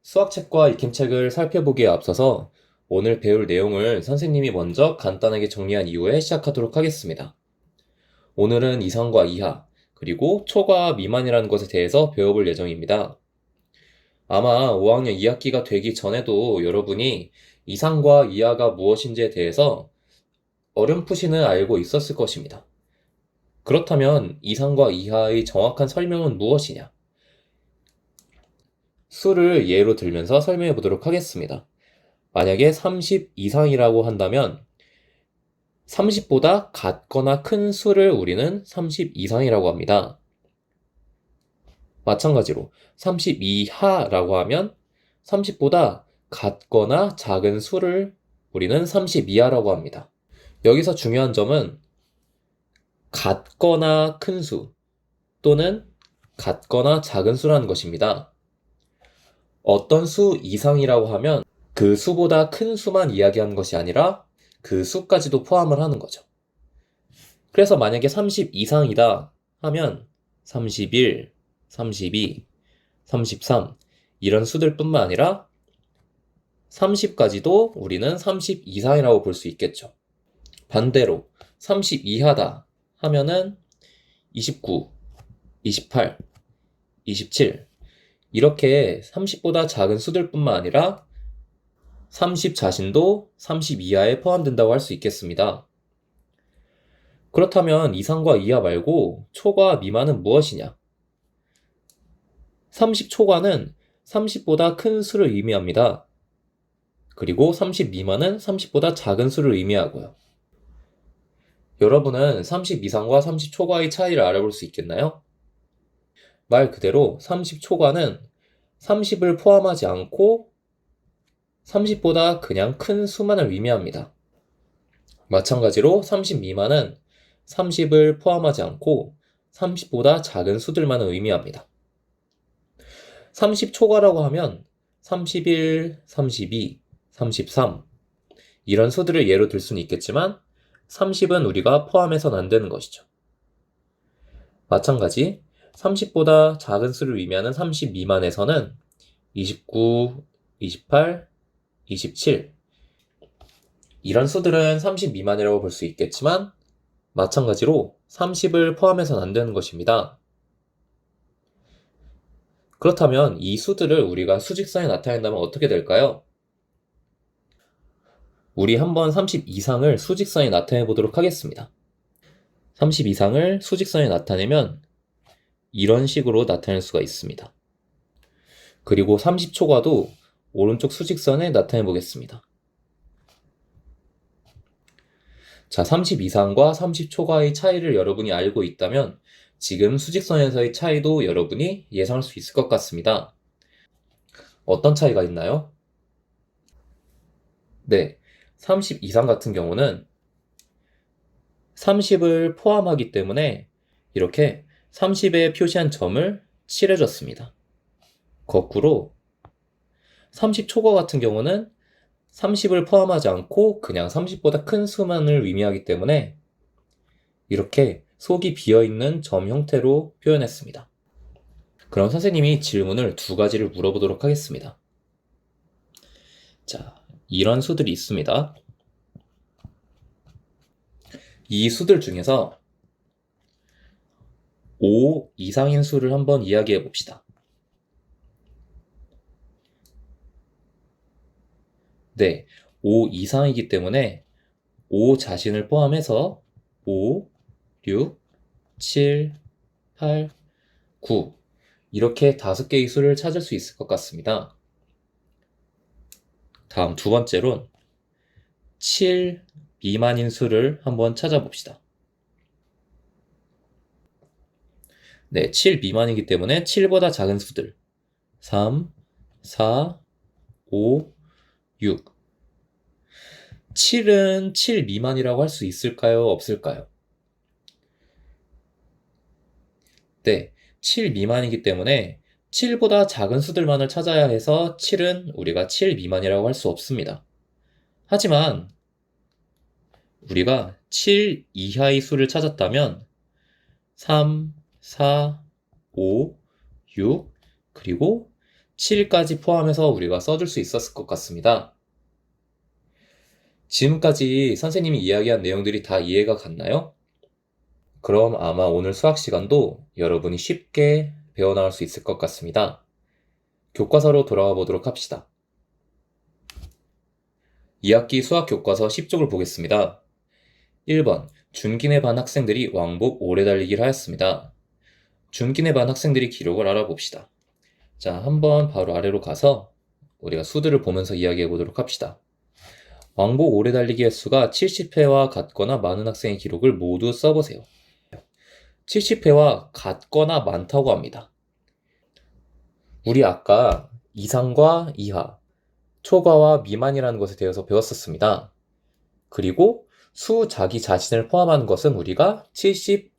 수학책과 익힘책을 살펴보기에 앞서서 오늘 배울 내용을 선생님이 먼저 간단하게 정리한 이후에 시작하도록 하겠습니다. 오늘은 이상과 이하, 그리고 초과 미만이라는 것에 대해서 배워볼 예정입니다. 아마 5학년 2학기가 되기 전에도 여러분이 이상과 이하가 무엇인지에 대해서 어렴풋이는 알고 있었을 것입니다. 그렇다면 이상과 이하의 정확한 설명은 무엇이냐? 수를 예로 들면서 설명해 보도록 하겠습니다. 만약에 30 이상이라고 한다면 30보다 같거나 큰 수를 우리는 30 이상이라고 합니다. 마찬가지로 30 이하라고 하면 30보다 같거나 작은 수를 우리는 30 이하라고 합니다. 여기서 중요한 점은 같거나 큰 수 또는 같거나 작은 수라는 것입니다. 어떤 수 이상이라고 하면 그 수보다 큰 수만 이야기하는 것이 아니라 그 수까지도 포함을 하는 거죠. 그래서 만약에 30 이상이다 하면 31, 32, 33 이런 수들뿐만 아니라 30까지도 우리는 30 이상이라고 볼 수 있겠죠. 반대로 30 이하다 하면은 29, 28, 27 이렇게 30보다 작은 수들뿐만 아니라 30 자신도 30 이하에 포함된다고 할 수 있겠습니다. 그렇다면 이상과 이하 말고 초과 미만은 무엇이냐? 30 초과는 30보다 큰 수를 의미합니다. 그리고 30 미만은 30보다 작은 수를 의미하고요. 여러분은 30 이상과 30 초과의 차이를 알아볼 수 있겠나요? 말 그대로 30 초과는 30을 포함하지 않고 30보다 그냥 큰 수만을 의미합니다. 마찬가지로 30 미만은 30을 포함하지 않고 30보다 작은 수들만을 의미합니다. 30 초과라고 하면 31, 32, 33 이런 수들을 예로 들 수는 있겠지만 30은 우리가 포함해서는 안 되는 것이죠. 마찬가지 30보다 작은 수를 의미하는 30 미만에서는 29, 28, 27 이런 수들은 30 미만이라고 볼 수 있겠지만 마찬가지로 30을 포함해서는 안 되는 것입니다. 그렇다면 이 수들을 우리가 수직선에 나타낸다면 어떻게 될까요? 우리 한번 30 이상을 수직선에 나타내 보도록 하겠습니다. 30 이상을 수직선에 나타내면 이런 식으로 나타낼 수가 있습니다. 그리고 30 초과도 오른쪽 수직선에 나타내 보겠습니다. 자, 30 이상과 30 초과의 차이를 여러분이 알고 있다면 지금 수직선에서의 차이도 여러분이 예상할 수 있을 것 같습니다. 어떤 차이가 있나요? 네, 30 이상 같은 경우는 30을 포함하기 때문에 이렇게 30에 표시한 점을 칠해줬습니다. 거꾸로 30 초과 같은 경우는 30을 포함하지 않고 그냥 30보다 큰 수만을 의미하기 때문에 이렇게 속이 비어있는 점 형태로 표현했습니다. 그럼 선생님이 질문을 두 가지를 물어보도록 하겠습니다. 자, 이런 수들이 있습니다. 이 수들 중에서 5 이상인 수를 한번 이야기해 봅시다. 네, 5 이상이기 때문에 5 자신을 포함해서 5, 6, 7, 8, 9 이렇게 5개의 수를 찾을 수 있을 것 같습니다. 다음 두 번째로 7 미만인 수를 한번 찾아봅시다. 네, 7 미만이기 때문에 7보다 작은 수들 3, 4, 5, 6 7은 7 미만이라고 할 수 있을까요? 없을까요? 네, 7 미만이기 때문에 7보다 작은 수들만을 찾아야 해서 7은 우리가 7 미만이라고 할 수 없습니다. 하지만 우리가 7 이하의 수를 찾았다면 3, 4, 5, 6 그리고 7까지 포함해서 우리가 써줄 수 있었을 것 같습니다. 지금까지 선생님이 이야기한 내용들이 다 이해가 갔나요? 그럼 아마 오늘 수학 시간도 여러분이 쉽게 배워나갈 수 있을 것 같습니다. 교과서로 돌아가 보도록 합시다. 2학기 수학 교과서 10쪽을 보겠습니다. 1번, 준기내 반 학생들이 왕복 오래 달리기를 하였습니다. 준기내 반 학생들이 기록을 알아봅시다. 자, 한번 바로 아래로 가서 우리가 수들을 보면서 이야기해 보도록 합시다. 왕복 오래 달리기 횟수가 70회와 같거나 많은 학생의 기록을 모두 써보세요. 70회와 같거나 많다고 합니다. 우리 아까 이상과 이하, 초과와 미만이라는 것에 대해서 배웠었습니다. 그리고 수 자기 자신을 포함하는 것은 우리가 70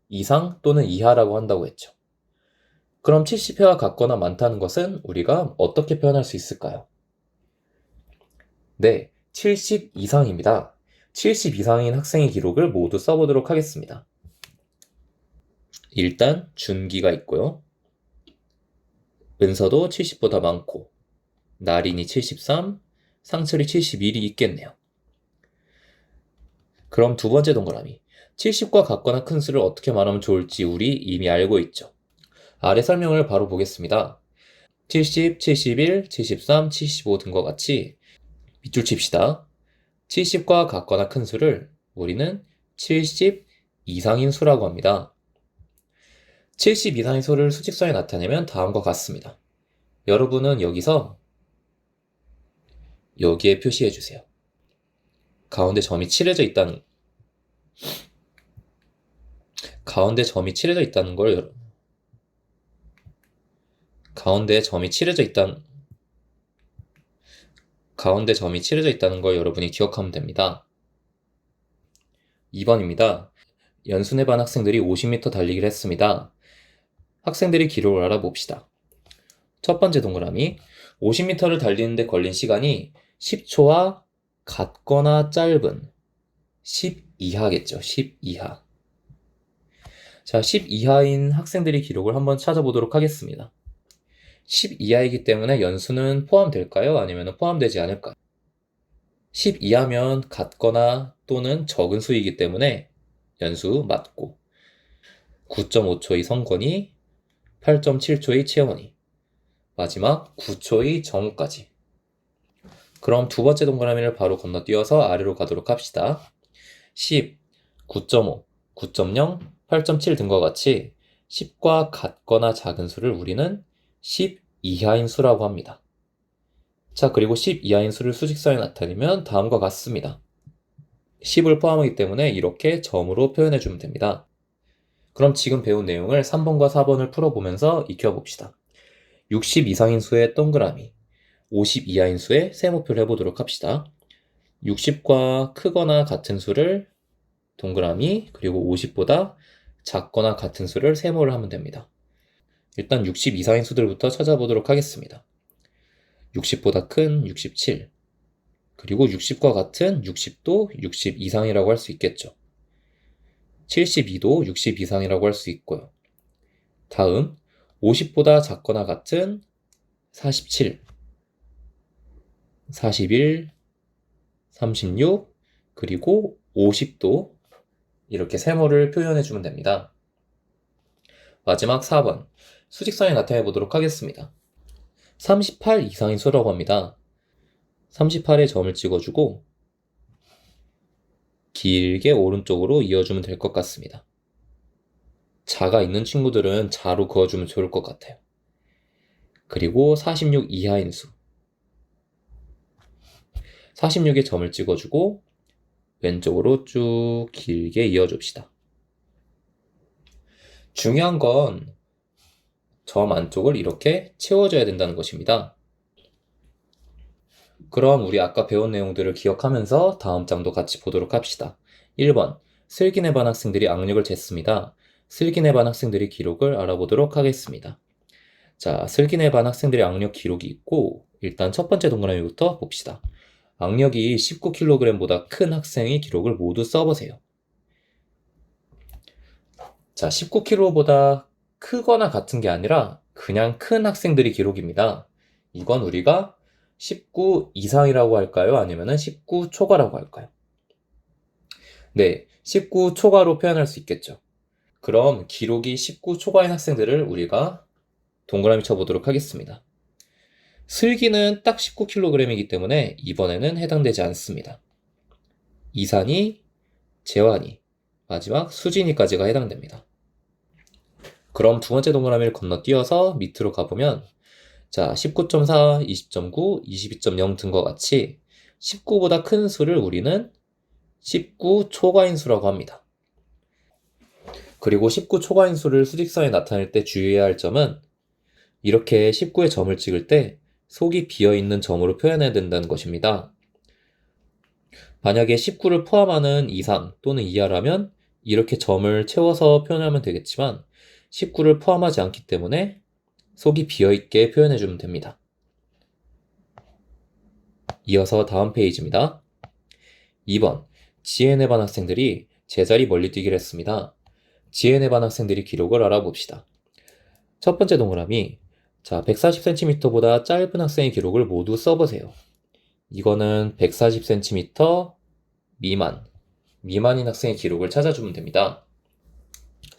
이상 또는 이하라고 한다고 했죠. 그럼 70회와 같거나 많다는 것은 우리가 어떻게 표현할 수 있을까요? 네, 70 이상입니다. 70 이상인 학생의 기록을 모두 써보도록 하겠습니다. 일단 준기가 있고요. 은서도 70보다 많고, 나린이 73, 상철이 71이 있겠네요. 그럼 두 번째 동그라미, 70과 같거나 큰 수를 어떻게 말하면 좋을지 우리 이미 알고 있죠. 아래 설명을 바로 보겠습니다. 70, 71, 73, 75 등과 같이 밑줄 칩시다. 70과 같거나 큰 수를 우리는 70 이상인 수라고 합니다. 70 이상의 수를 수직선에 나타내면 다음과 같습니다. 여러분은 여기서 여기에 표시해 주세요. 가운데 점이 칠해져 있다는 걸 여러분이 기억하면 됩니다. 2번입니다. 연순회 반 학생들이 50m 달리기를 했습니다. 학생들이 기록을 알아봅시다. 첫 번째 동그라미, 50m를 달리는데 걸린 시간이 10초와 같거나 짧은 10 이하겠죠. 10 이하. 자, 10 이하인 학생들의 기록을 한번 찾아보도록 하겠습니다. 10 이하이기 때문에 연수는 포함될까요? 아니면 포함되지 않을까요? 10 이하면 같거나 또는 적은 수이기 때문에 연수 맞고, 9.5초의 성권이, 8.7초의 채원이, 마지막 9초의 정우까지. 그럼 두 번째 동그라미를 바로 건너뛰어서 아래로 가도록 합시다. 10, 9.5, 9.0, 8.7 등과 같이 10과 같거나 작은 수를 우리는 10 이하인 수라고 합니다. 자, 그리고 10 이하인 수를 수직선에 나타내면 다음과 같습니다. 10을 포함하기 때문에 이렇게 점으로 표현해주면 됩니다. 그럼 지금 배운 내용을 3번과 4번을 풀어보면서 익혀봅시다. 60 이상인 수의 동그라미, 50 이하인 수의 세모표를 해보도록 합시다. 60과 크거나 같은 수를 동그라미, 그리고 50보다 작거나 같은 수를 세모를 하면 됩니다. 일단 60 이상인 수들부터 찾아보도록 하겠습니다. 60보다 큰 67, 그리고 60과 같은 60도 60 이상이라고 할 수 있겠죠. 72도 60 이상이라고 할 수 있고요. 다음 50보다 작거나 같은 47, 41, 36, 그리고 50도 이렇게 세모를 표현해주면 됩니다. 마지막 4번, 수직선에 나타내 보도록 하겠습니다. 38 이상인 수라고 합니다. 38에 점을 찍어주고 길게 오른쪽으로 이어주면 될 것 같습니다. 자가 있는 친구들은 자로 그어주면 좋을 것 같아요. 그리고 46 이하인 수, 46에 점을 찍어주고 왼쪽으로 쭉 길게 이어줍시다. 중요한 건 점 안쪽을 이렇게 채워줘야 된다는 것입니다. 그럼 우리 아까 배운 내용들을 기억하면서 다음 장도 같이 보도록 합시다. 1번, 슬기내 반 학생들이 악력을 쟀습니다. 슬기내 반 학생들의 기록을 알아보도록 하겠습니다. 자, 슬기내 반 학생들의 악력 기록이 있고, 일단 첫 번째 동그라미부터 봅시다. 악력이 19kg보다 큰 학생의 기록을 모두 써보세요. 자, 19kg보다 크거나 같은 게 아니라 그냥 큰 학생들의 기록입니다. 이건 우리가 19 이상이라고 할까요? 아니면 19 초과라고 할까요? 네, 19 초과로 표현할 수 있겠죠. 그럼 기록이 19 초과인 학생들을 우리가 동그라미 쳐보도록 하겠습니다. 슬기는 딱 19kg이기 때문에 이번에는 해당되지 않습니다. 이산이, 재환이, 마지막 수진이까지가 해당됩니다. 그럼 두 번째 동그라미를 건너뛰어서 밑으로 가보면 자, 19.4, 20.9, 22.0 등과 같이 19보다 큰 수를 우리는 19 초과인 수라고 합니다. 그리고 19 초과인 수를 수직선에 나타낼 때 주의해야 할 점은 이렇게 19의 점을 찍을 때 속이 비어있는 점으로 표현해야 된다는 것입니다. 만약에 19를 포함하는 이상 또는 이하라면 이렇게 점을 채워서 표현하면 되겠지만 19를 포함하지 않기 때문에 속이 비어있게 표현해주면 됩니다. 이어서 다음 페이지입니다. 2번, 지혜네 반 학생들이 제자리 멀리뛰기를 했습니다. 지혜네 반 학생들이 기록을 알아봅시다. 첫 번째 동그라미, 자, 140cm보다 짧은 학생의 기록을 모두 써보세요. 이거는 140cm 미만인 학생의 기록을 찾아주면 됩니다.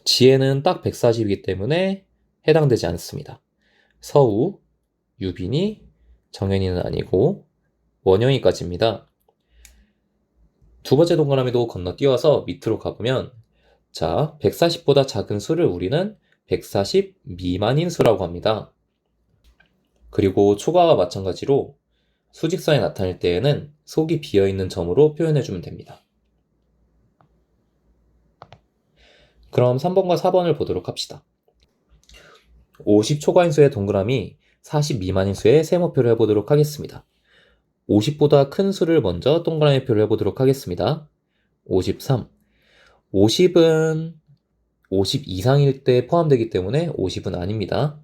지혜는 딱 140이기 때문에 해당되지 않습니다. 서우, 유빈이, 정현이는 아니고 원영이까지입니다. 두 번째 동그라미도 건너뛰어서 밑으로 가보면 자, 140보다 작은 수를 우리는 140 미만인 수라고 합니다. 그리고 초과와 마찬가지로 수직선에 나타낼 때에는 속이 비어있는 점으로 표현해주면 됩니다. 그럼 3번과 4번을 보도록 합시다. 50 초과인 수의 동그라미, 40 미만인 수의 세모표를 해보도록 하겠습니다. 50보다 큰 수를 먼저 동그라미표를 해보도록 하겠습니다. 53. 50은 50 이상일 때 포함되기 때문에 50은 아닙니다.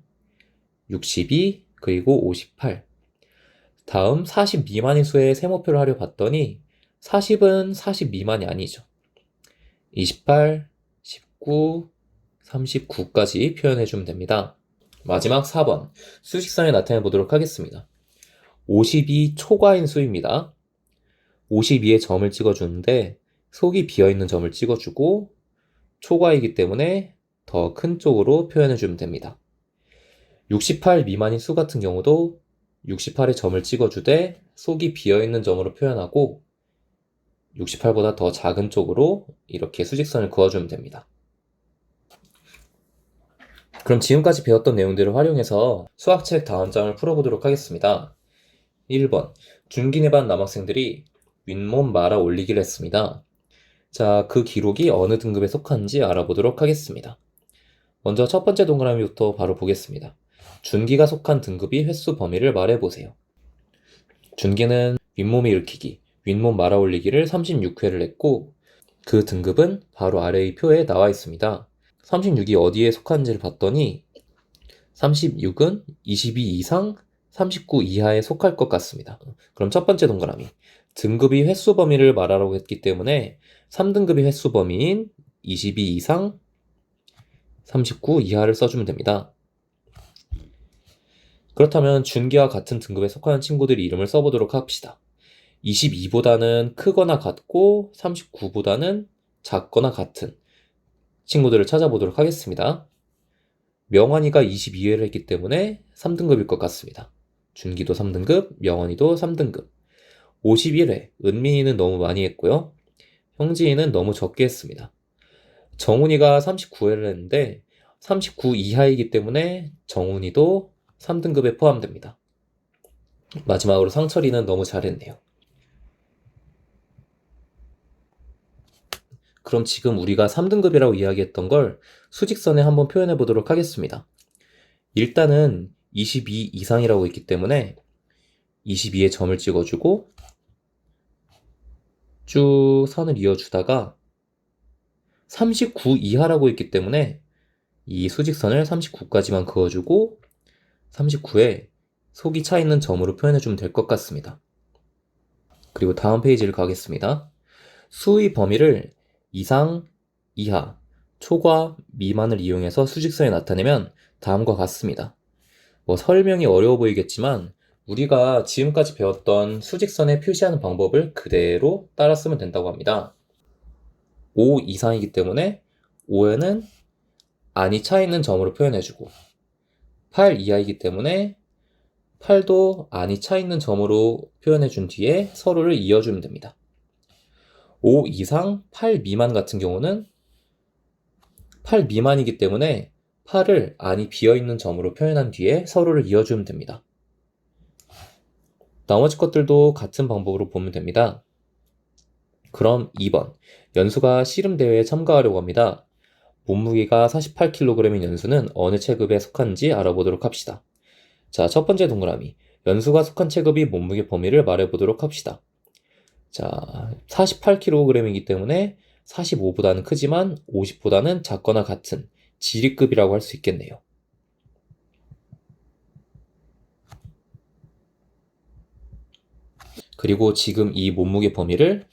62, 그리고 58. 다음 40 미만인 수의 세모표를 하려 봤더니 40은 40 미만이 아니죠. 28, 19, 39까지 표현해주면 됩니다. 마지막 4번, 수직선에 나타내 보도록 하겠습니다. 52 초과인 수입니다. 52에 점을 찍어주는데 속이 비어있는 점을 찍어주고 초과이기 때문에 더 큰 쪽으로 표현해주면 됩니다. 68 미만인 수 같은 경우도 68에 점을 찍어주되 속이 비어있는 점으로 표현하고 68보다 더 작은 쪽으로 이렇게 수직선을 그어주면 됩니다. 그럼 지금까지 배웠던 내용들을 활용해서 수학책 다음 장을 풀어보도록 하겠습니다. 1번, 중기내 반 남학생들이 윗몸 말아 올리기를 했습니다. 자, 그 기록이 어느 등급에 속하는지 알아보도록 하겠습니다. 먼저 첫 번째 동그라미부터 바로 보겠습니다. 준기가 속한 등급이 횟수 범위를 말해보세요. 준기는 윗몸 일으키기, 윗몸 말아 올리기를 36회를 했고 그 등급은 바로 아래의 표에 나와 있습니다. 36이 어디에 속하는지를 봤더니 36은 22 이상, 39 이하에 속할 것 같습니다. 그럼 첫 번째 동그라미, 등급이 횟수 범위를 말하라고 했기 때문에 3등급이 횟수 범위인 22 이상, 39 이하를 써주면 됩니다. 그렇다면 준기와 같은 등급에 속하는 친구들의 이름을 써보도록 합시다. 22보다는 크거나 같고 39보다는 작거나 같은 친구들을 찾아보도록 하겠습니다. 명환이가 22회를 했기 때문에 3등급일 것 같습니다. 준기도 3등급, 명환이도 3등급. 51회, 은민이는 너무 많이 했고요. 형진이는 너무 적게 했습니다. 정훈이가 39회를 했는데 39 이하이기 때문에 정훈이도 3등급에 포함됩니다. 마지막으로 상철이는 너무 잘했네요. 그럼 지금 우리가 3등급이라고 이야기했던 걸 수직선에 한번 표현해 보도록 하겠습니다. 일단은 22 이상이라고 있기 때문에 22에 점을 찍어주고 쭉 선을 이어주다가 39 이하라고 있기 때문에 이 수직선을 39까지만 그어주고 39에 속이 차 있는 점으로 표현해주면 될 것 같습니다. 그리고 다음 페이지를 가겠습니다. 수의 범위를 이상, 이하, 초과, 미만을 이용해서 수직선에 나타내면 다음과 같습니다. 설명이 어려워 보이겠지만 우리가 지금까지 배웠던 수직선에 표시하는 방법을 그대로 따라 쓰면 된다고 합니다. 5 이상이기 때문에 5에는 안이 차 있는 점으로 표현해주고 8 이하이기 때문에 8도 안이 차 있는 점으로 표현해준 뒤에 서로를 이어주면 됩니다. 5 이상, 8 미만 같은 경우는 8 미만이기 때문에 8을 안이 비어있는 점으로 표현한 뒤에 서로를 이어주면 됩니다. 나머지 것들도 같은 방법으로 보면 됩니다. 그럼 2번, 연수가 씨름대회에 참가하려고 합니다. 몸무게가 48kg인 연수는 어느 체급에 속하는지 알아보도록 합시다. 자, 첫 번째 동그라미, 연수가 속한 체급이 몸무게 범위를 말해보도록 합시다. 자, 48kg이기 때문에 45보다는 크지만 50보다는 작거나 같은 지리급이라고 할 수 있겠네요. 그리고 지금 이 몸무게 범위를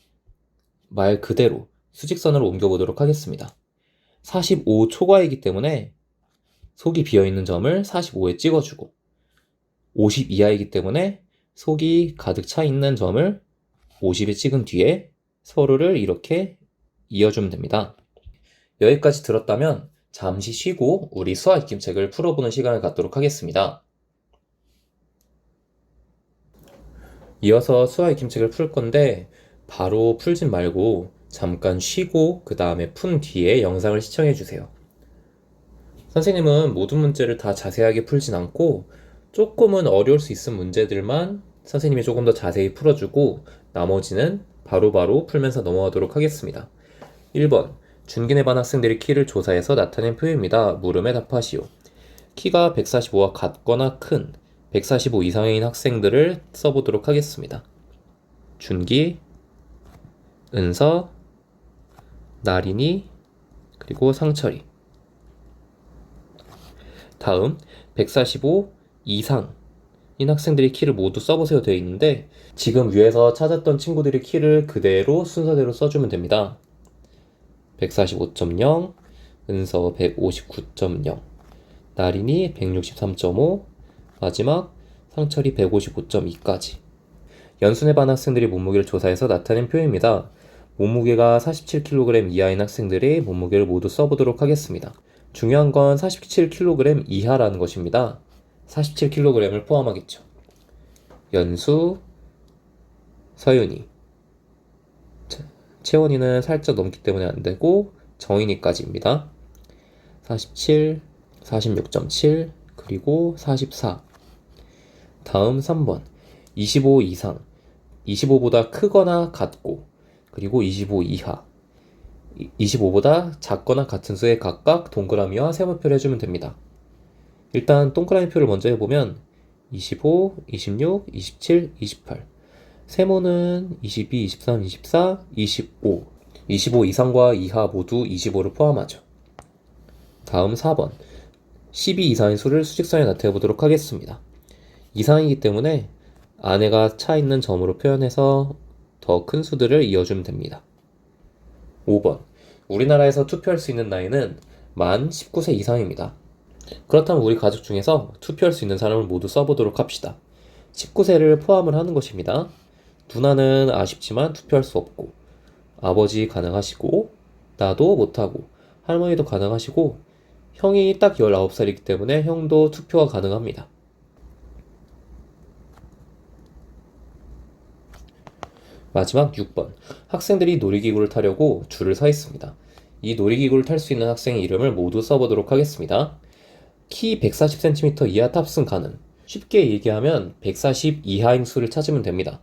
말 그대로 수직선으로 옮겨보도록 하겠습니다. 45 초과이기 때문에 속이 비어있는 점을 45에 찍어주고 50 이하이기 때문에 속이 가득 차 있는 점을 50에 찍은 뒤에 서로를 이렇게 이어주면 됩니다. 여기까지 들었다면 잠시 쉬고 우리 수학 익힘책을 풀어보는 시간을 갖도록 하겠습니다. 이어서 수학 익힘책을 풀 건데 바로 풀진 말고 잠깐 쉬고 그 다음에 푼 뒤에 영상을 시청해 주세요. 선생님은 모든 문제를 다 자세하게 풀진 않고 조금은 어려울 수 있는 문제들만 선생님이 조금 더 자세히 풀어주고 나머지는 바로바로 풀면서 넘어가도록 하겠습니다. 1번, 준기내 반 학생들의 키를 조사해서 나타낸 표입니다. 물음에 답하시오. 키가 145와 같거나 큰 145 이상인 학생들을 써보도록 하겠습니다. 준기, 은서, 나린이, 그리고 상철이. 다음 145 이상인 학생들의 키를 모두 써보세요 되어 있는데 지금 위에서 찾았던 친구들의 키를 그대로 순서대로 써주면 됩니다. 145.0, 은서 159.0, 나린이 163.5, 마지막 상철이 155.2까지. 연수내 반 학생들이 몸무게를 조사해서 나타낸 표입니다. 몸무게가 47kg 이하인 학생들의 몸무게를 모두 써보도록 하겠습니다. 중요한 건 47kg 이하라는 것입니다. 47kg을 포함하겠죠. 연수, 서윤이. 채원이는 살짝 넘기 때문에 안 되고 정인이까지입니다. 47, 46.7, 그리고 44. 다음 3번. 25 이상. 25보다 크거나 같고, 그리고 25 이하. 25보다 작거나 같은 수에 각각 동그라미와 세모표를 해주면 됩니다. 일단 동그라미 표를 먼저 해보면 25, 26, 27, 28. 세모는 22, 23, 24, 25. 25 이상과 이하 모두 25를 포함하죠. 다음 4번. 12 이상의 수를 수직선에 나타내 보도록 하겠습니다. 이상이기 때문에 안에가 차 있는 점으로 표현해서 더 큰 수들을 이어주면 됩니다. 5번. 우리나라에서 투표할 수 있는 나이는 만 19세 이상입니다. 그렇다면 우리 가족 중에서 투표할 수 있는 사람을 모두 써보도록 합시다. 19세를 포함을 하는 것입니다. 누나는 아쉽지만 투표할 수 없고, 아버지 가능하시고, 나도 못하고, 할머니도 가능하시고, 형이 딱 19살이기 때문에 형도 투표가 가능합니다. 마지막 6번. 학생들이 놀이기구를 타려고 줄을 서 있습니다. 이 놀이기구를 탈 수 있는 학생의 이름을 모두 써보도록 하겠습니다. 키 140cm 이하 탑승 가능. 쉽게 얘기하면 140 이하인 수를 찾으면 됩니다.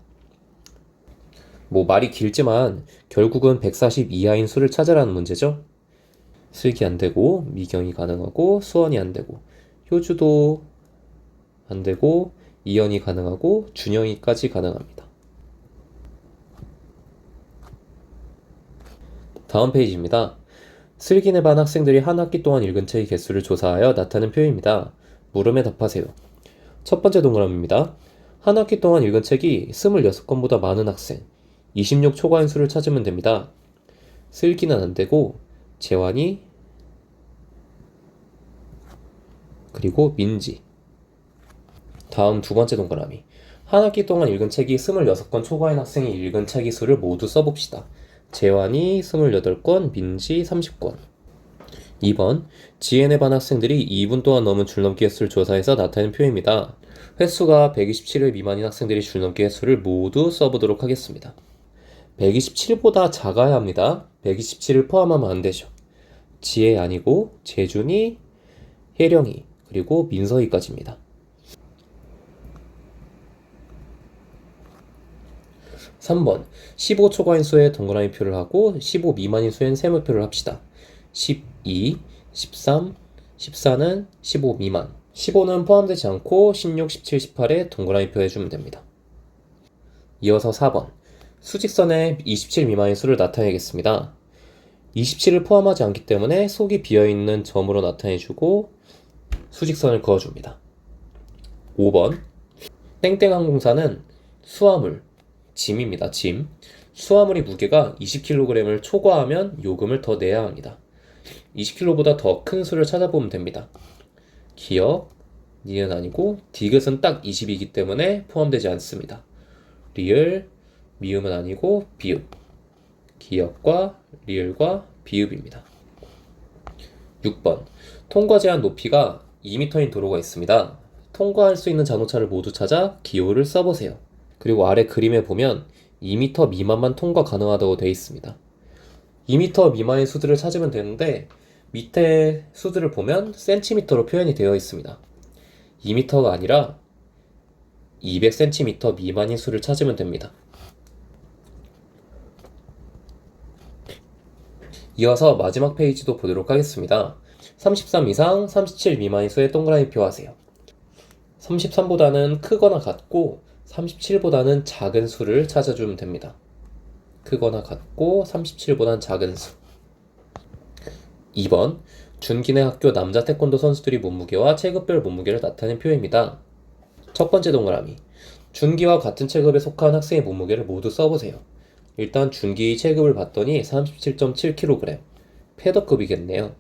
말이 길지만 결국은 140 이하인 수를 찾으라는 문제죠. 슬기 안 되고, 미경이 가능하고, 수원이 안 되고, 효주도 안 되고, 이현이 가능하고, 준영이까지 가능합니다. 다음 페이지입니다. 슬기네 반 학생들이 한 학기 동안 읽은 책의 개수를 조사하여 나타낸 표입니다. 물음에 답하세요. 첫 번째 동그라미입니다. 한 학기 동안 읽은 책이 26권보다 많은 학생, 26 초과인 수를 찾으면 됩니다. 슬기는 안 되고, 재환이, 그리고 민지. 다음 두 번째 동그라미. 한 학기 동안 읽은 책이 26권 초과인 학생이 읽은 책의 수를 모두 써봅시다. 재환이 28권, 민지 30권. 2번, 지엔에 반 학생들이 2분 동안 넘은 줄넘기 횟수를 조사해서 나타낸 표입니다. 횟수가 127회 미만인 학생들이 줄넘기 횟수를 모두 써보도록 하겠습니다. 127보다 작아야 합니다. 127을 포함하면 안 되죠. 지혜 아니고 재준이, 혜령이, 그리고 민서희까지입니다. 3번, 15 초과인 수에 동그라미 표를 하고 15 미만인 수엔 세모표를 합시다. 12, 13, 14는 15 미만, 15는 포함되지 않고 16, 17, 18에 동그라미 표 해주면 됩니다. 이어서 4번, 수직선에 27 미만의 수를 나타내겠습니다. 27을 포함하지 않기 때문에 속이 비어있는 점으로 나타내주고 수직선을 그어줍니다. 5번, 땡땡항공사는 수화물, 짐입니다. 짐. 수화물의 무게가 20kg을 초과하면 요금을 더 내야 합니다. 20kg보다 더 큰 수를 찾아보면 됩니다. 기역, 니은 아니고 디귿은 딱 20이기 때문에 포함되지 않습니다. 리을, 미음은 아니고 비읍. 기역과 리을과 비읍입니다. 6번, 통과 제한 높이가 2m인 도로가 있습니다. 통과할 수 있는 자동차를 모두 찾아 기호를 써보세요. 그리고 아래 그림에 보면 2m 미만만 통과 가능하다고 되어 있습니다. 2m 미만의 수들을 찾으면 되는데 밑에 수들을 보면 cm로 표현이 되어 있습니다. 2m가 아니라 200cm 미만인 수를 찾으면 됩니다. 이어서 마지막 페이지도 보도록 하겠습니다. 33 이상 37 미만인 수에 동그라미 표 하세요. 33보다는 크거나 같고 37보다는 작은 수를 찾아주면 됩니다. 크거나 같고 37보다는 작은 수. 2번, 준기내 학교 남자 태권도 선수들이 몸무게와 체급별 몸무게를 나타낸 표입니다. 첫 번째 동그라미, 준기와 같은 체급에 속한 학생의 몸무게를 모두 써보세요. 일단 준기 체급을 봤더니 37.7kg, 패더급이겠네요.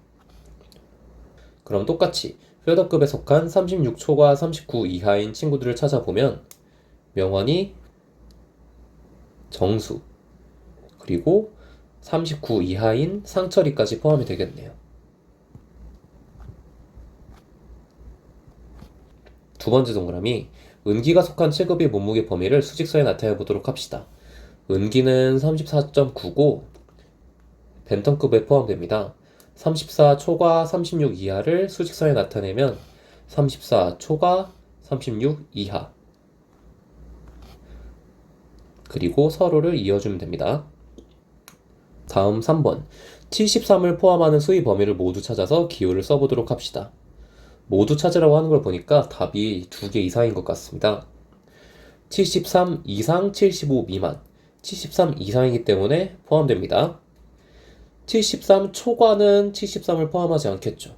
그럼 똑같이 패더급에 속한 36초과 39 이하인 친구들을 찾아보면 명환이, 정수, 그리고 39 이하인 상철이까지 포함이 되겠네요. 두 번째 동그라미, 은기가 속한 체급의 몸무게 범위를 수직선에 나타내 보도록 합시다. 은기는 34.9고 벤턴급에 포함됩니다. 34초과 36 이하를 수직선에 나타내면 34초과 36 이하, 그리고 서로를 이어주면 됩니다. 다음 3번, 73을 포함하는 수의 범위를 모두 찾아서 기호를 써보도록 합시다. 모두 찾으라고 하는 걸 보니까 답이 2개 이상인 것 같습니다. 73 이상 75 미만, 73 이상이기 때문에 포함됩니다. 73 초과는 73을 포함하지 않겠죠.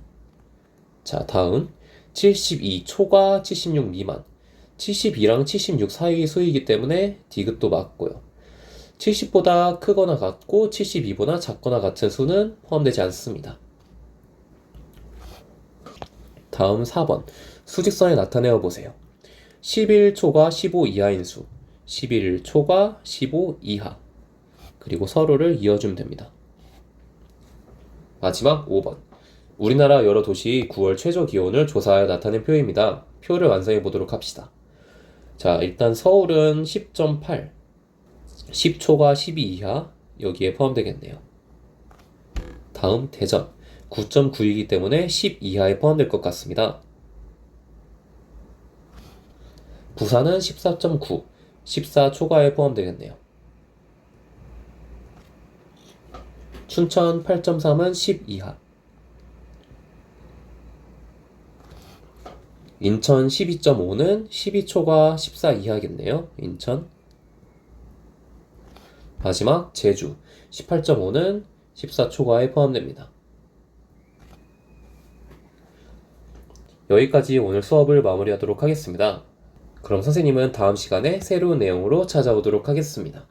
자, 다음 72 초과 76 미만, 72랑 76 사이의 수이기 때문에 디귿도 맞고요. 70보다 크거나 같고 72보다 작거나 같은 수는 포함되지 않습니다. 다음 4번, 수직선에 나타내어 보세요. 11초가 15 이하인 수, 11초가 15 이하, 그리고 서로를 이어주면 됩니다. 마지막 5번, 우리나라 여러 도시 9월 최저 기온을 조사하여 나타낸 표입니다. 표를 완성해 보도록 합시다. 자, 일단 서울은 10.8, 10초가 12 이하, 여기에 포함되겠네요. 다음 대전, 9.9이기 때문에 10 이하에 포함될 것 같습니다. 부산은 14.9, 14 초과에 포함되겠네요. 춘천 8.3은 10 이하. 인천 12.5는 12초가 14 이하겠네요. 인천. 마지막 제주 18.5는 14초과에 포함됩니다. 여기까지 오늘 수업을 마무리하도록 하겠습니다. 그럼 선생님은 다음 시간에 새로운 내용으로 찾아오도록 하겠습니다.